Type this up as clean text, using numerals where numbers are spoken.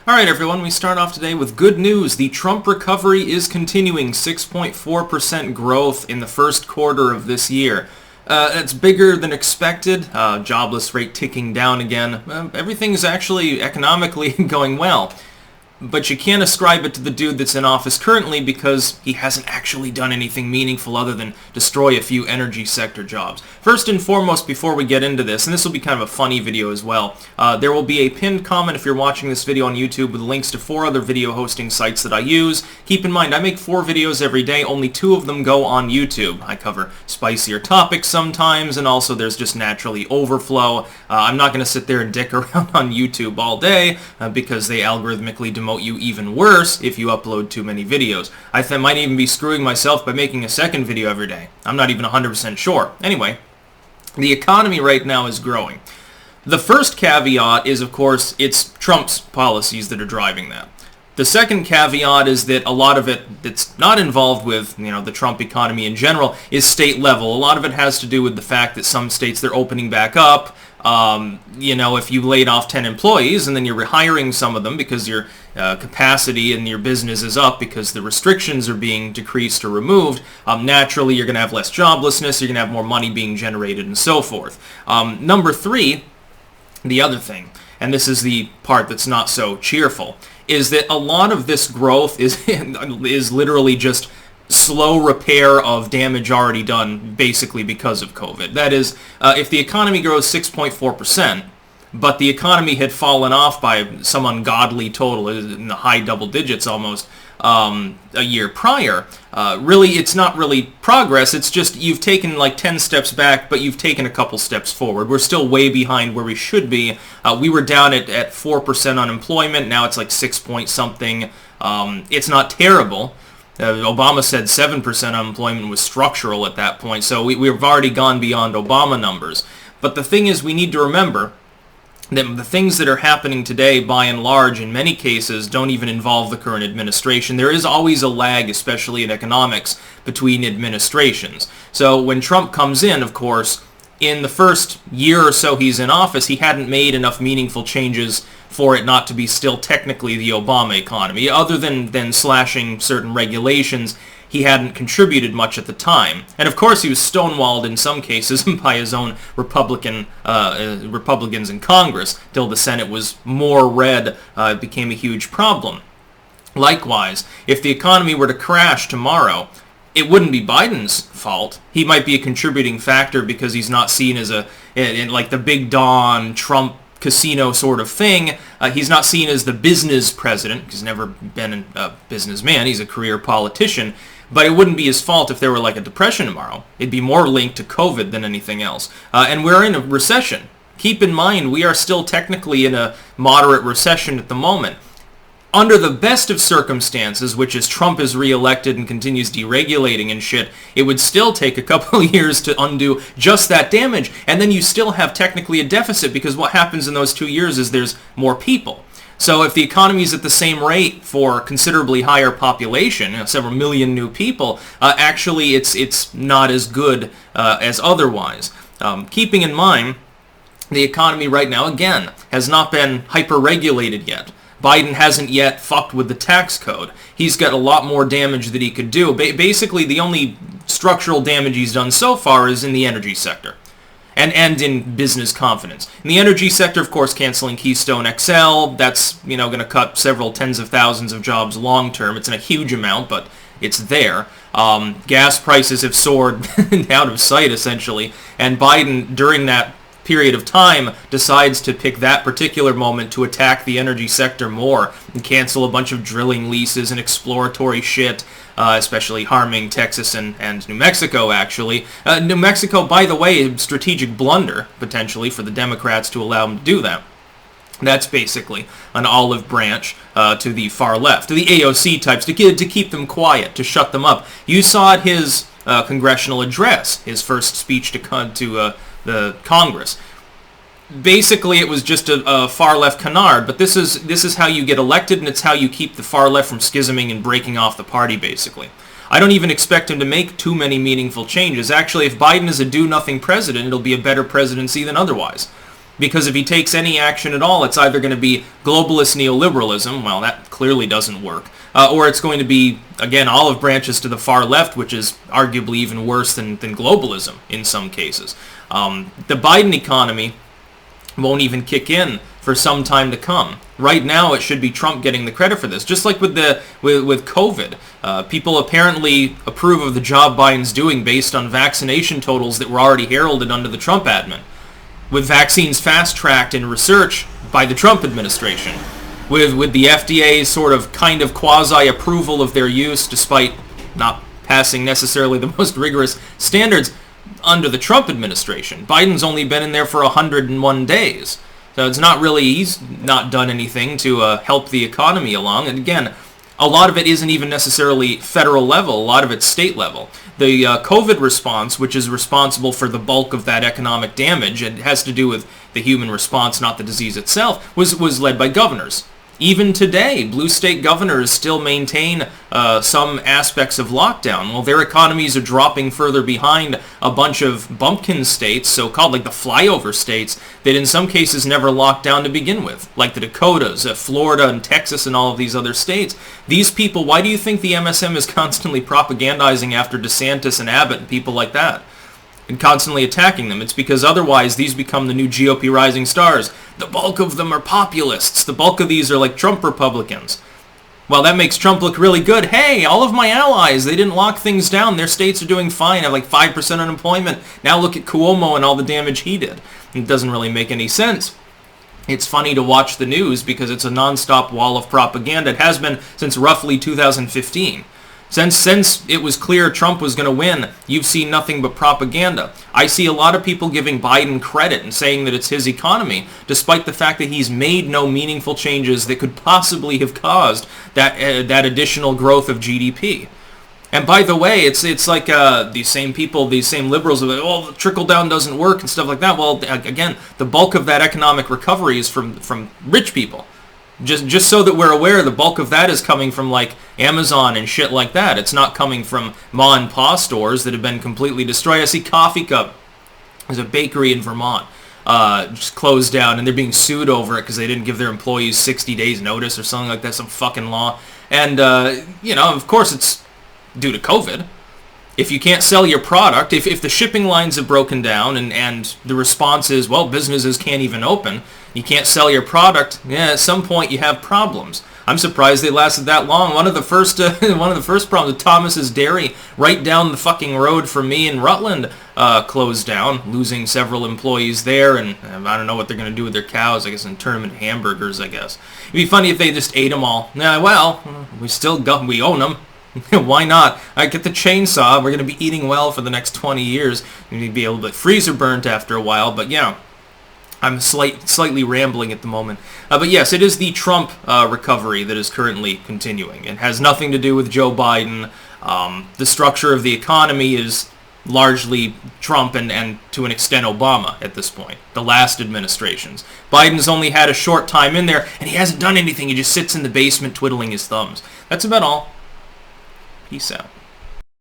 Alright everyone, we start off today with good news. The Trump recovery is continuing, 6.4% growth in the first quarter of this year. It's bigger than expected, jobless rate ticking down again. Everything's actually economically going well. But you can't ascribe it to the dude that's in office currently because he hasn't actually done anything meaningful other than destroy a few energy sector jobs. First and foremost, before we get into this, and this will be kind of a funny video as well, there will be a pinned comment if you're watching this video on YouTube with links to 4 other video hosting sites that I use. Keep in mind, I make 4 videos every day, only 2 of them go on YouTube. I cover spicier topics sometimes, and also there's just naturally overflow. I'm not going to sit there and dick around on YouTube all day because they algorithmically demote you even worse if you upload too many videos. I might even be screwing myself by making a second video every day. I'm not even 100% sure. Anyway, the economy right now is growing. The first caveat is, of course, it's Trump's policies that are driving that. The second caveat is that a lot of it that's not involved with, the Trump economy in general is state level. A lot of it has to do with the fact that some states, they're opening back up. If you laid off 10 employees and then you're rehiring some of them because your capacity in your business is up because the restrictions are being decreased or removed, naturally you're going to have less joblessness, you're going to have more money being generated and so forth. Number 3, the other thing, and this is the part that's not so cheerful, is that a lot of this growth is literally just slow repair of damage already done basically because of COVID. That is, if the economy grows 6.4%, but the economy had fallen off by some ungodly total in the high double digits almost a year prior, really it's not really progress, it's just you've taken like 10 steps back, but you've taken a couple steps forward. We're still way behind where we should be. We were down at 4% unemployment, now it's like 6 point something. It's not terrible. Obama said 7% unemployment was structural at that point, so we've already gone beyond Obama numbers. But the thing is, we need to remember that the things that are happening today, by and large, in many cases, don't even involve the current administration. There is always a lag, especially in economics, between administrations. So when Trump comes in, of course, in the first year or so he's in office, he hadn't made enough meaningful changes for it not to be still technically the Obama economy. Other than slashing certain regulations, he hadn't contributed much at the time. And of course he was stonewalled in some cases by his own Republicans in Congress, till the Senate was more red. It became a huge problem. Likewise, if the economy were to crash tomorrow, it wouldn't be Biden's fault. He might be a contributing factor because he's not seen as like the big Don Trump casino sort of thing. He's not seen as the business president. He's never been a businessman. He's a career politician. But it wouldn't be his fault if there were like a depression tomorrow. It'd be more linked to COVID than anything else. And we're in a recession. Keep in mind, we are still technically in a moderate recession at the moment. Under the best of circumstances, which is Trump is reelected and continues deregulating and shit, it would still take a couple of years to undo just that damage. And then you still have technically a deficit because what happens in those 2 years is there's more people. So if the economy is at the same rate for considerably higher population, several million new people, actually it's not as good as otherwise. Keeping in mind, the economy right now, again, has not been hyper-regulated yet. Biden hasn't yet fucked with the tax code. He's got a lot more damage that he could do. Basically, the only structural damage he's done so far is in the energy sector and in business confidence. In the energy sector, of course, canceling Keystone XL, that's going to cut several tens of thousands of jobs long term. It's in a huge amount, but it's there. Gas prices have soared out of sight, essentially, and Biden, during that period of time, decides to pick that particular moment to attack the energy sector more and cancel a bunch of drilling leases and exploratory shit, especially harming Texas and New Mexico, actually. New Mexico, by the way, a strategic blunder, potentially, for the Democrats to allow them to do that. That's basically an olive branch to the far left, to the AOC types, to keep them quiet, to shut them up. You saw at his congressional address, his first speech to the Congress. Basically, it was just a far-left canard, but this is how you get elected, and it's how you keep the far-left from schisming and breaking off the party, basically. I don't even expect him to make too many meaningful changes. Actually, if Biden is a do-nothing president, it'll be a better presidency than otherwise. Because if he takes any action at all, it's either going to be globalist neoliberalism, well, that clearly doesn't work, or it's going to be, again, olive branches to the far left, which is arguably even worse than globalism in some cases. The Biden economy won't even kick in for some time to come. Right now, it should be Trump getting the credit for this. Just like with COVID, people apparently approve of the job Biden's doing based on vaccination totals that were already heralded under the Trump admin. With vaccines fast-tracked in research by the Trump administration, with the FDA's sort of kind of quasi-approval of their use despite not passing necessarily the most rigorous standards under the Trump administration. Biden's only been in there for 101 days. So it's not really, he's not done anything to help the economy along. And again, a lot of it isn't even necessarily federal level, a lot of it's state level. The COVID response, which is responsible for the bulk of that economic damage, it has to do with the human response, not the disease itself, was led by governors. Even today, blue state governors still maintain some aspects of lockdown. Well, their economies are dropping further behind a bunch of bumpkin states, so-called like the flyover states, that in some cases never locked down to begin with, like the Dakotas, Florida, and Texas, and all of these other states. These people, why do you think the MSM is constantly propagandizing after DeSantis and Abbott and people like that? And constantly attacking them? It's because otherwise these become the new GOP rising stars. The bulk of them are populists. The bulk of these are like Trump Republicans. Well, that makes Trump look really good. Hey, all of my allies, they didn't lock things down. Their states are doing fine. Have like 5% unemployment. Now look at Cuomo and all the damage he did. It doesn't really make any sense. It's funny to watch the news because it's a nonstop wall of propaganda. It has been since roughly 2015. Since it was clear Trump was going to win, you've seen nothing but propaganda. I see a lot of people giving Biden credit and saying that it's his economy, despite the fact that he's made no meaningful changes that could possibly have caused that additional growth of GDP. And by the way, it's like these same people, these same liberals are like, oh, the trickle-down doesn't work and stuff like that. Well, again, the bulk of that economic recovery is from rich people. Just so that we're aware, the bulk of that is coming from like Amazon and shit like that. It's not coming from ma and pa stores that have been completely destroyed. I see Coffee Cup. There's a bakery in Vermont just closed down, and they're being sued over it because they didn't give their employees 60 days notice or something like that, some fucking law. And, of course it's due to COVID. If you can't sell your product, if the shipping lines have broken down and the response is, well, businesses can't even open, you can't sell your product, yeah, at some point you have problems. I'm surprised they lasted that long. One of the first problems with Thomas's Dairy, right down the fucking road from me in Rutland, closed down, losing several employees there, and I don't know what they're going to do with their cows. I guess turn them into hamburgers, I guess. It'd be funny if they just ate them all. Yeah, well, we own them. Why not? I get the chainsaw. We're going to be eating well for the next 20 years. You'd be a little bit freezer burnt after a while, but yeah. I'm slightly rambling at the moment. But yes, it is the Trump recovery that is currently continuing. It has nothing to do with Joe Biden. The structure of the economy is largely Trump and to an extent Obama at this point, the last administrations. Biden's only had a short time in there, and he hasn't done anything. He just sits in the basement twiddling his thumbs. That's about all. Peace out.